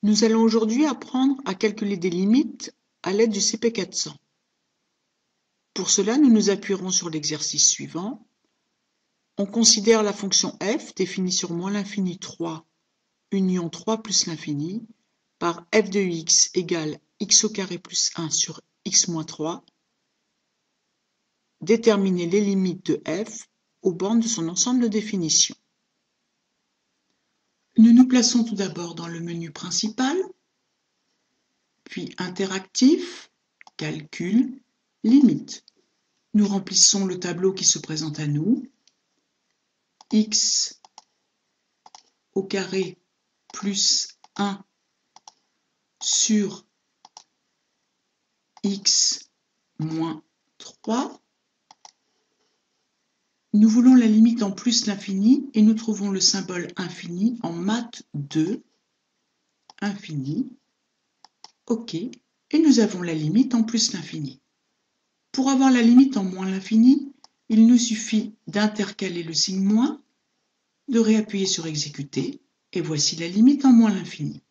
Nous allons aujourd'hui apprendre à calculer des limites à l'aide du CP400. Pour cela, nous nous appuierons sur l'exercice suivant. On considère la fonction f définie sur moins l'infini 3 union 3 plus l'infini par f de x égale x au carré plus 1 sur x moins 3. Déterminer les limites de f aux bornes de son ensemble de définition. Nous nous plaçons tout d'abord dans le menu principal, puis interactif, calcul, limite. Nous remplissons le tableau qui se présente à nous. X au carré plus 1 sur x moins 3. Nous voulons la limite en plus l'infini et nous trouvons le symbole infini en maths 2, infini, OK, et nous avons la limite en plus l'infini. Pour avoir la limite en moins l'infini, il nous suffit d'intercaler le signe moins, de réappuyer sur exécuter, et voici la limite en moins l'infini.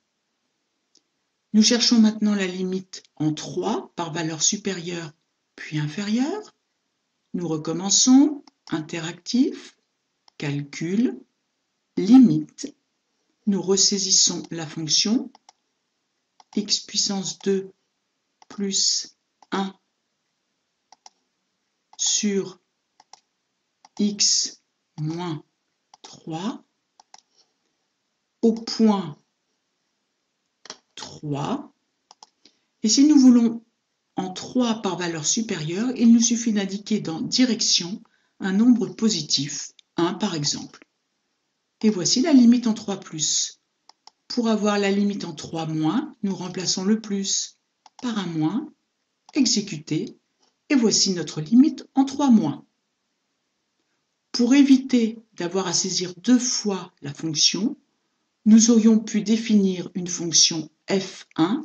Nous cherchons maintenant la limite en 3 par valeur supérieure puis inférieure. Nous recommençons, interactif, calcul, limite. Nous ressaisissons la fonction x puissance 2 plus 1 sur x moins 3 au point 3. Et si nous voulons en 3 par valeur supérieure, il nous suffit d'indiquer dans direction un nombre positif, 1 par exemple. Et voici la limite en 3 plus. Pour avoir la limite en 3 moins, nous remplaçons le plus par un moins, exécuter, et voici notre limite en 3 moins. Pour éviter d'avoir à saisir deux fois la fonction, nous aurions pu définir une fonction f1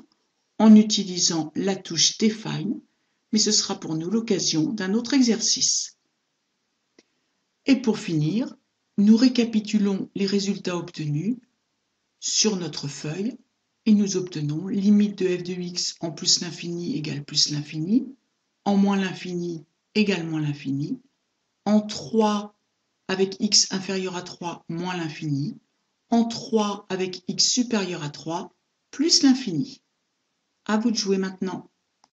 en utilisant la touche Define, mais ce sera pour nous l'occasion d'un autre exercice. Et pour finir, nous récapitulons les résultats obtenus sur notre feuille et nous obtenons limite de f de x en plus l'infini égale plus l'infini, en moins l'infini égale moins l'infini, en 3 avec x inférieur à 3 moins l'infini, en 3 avec x supérieur à 3 plus l'infini. À vous de jouer maintenant.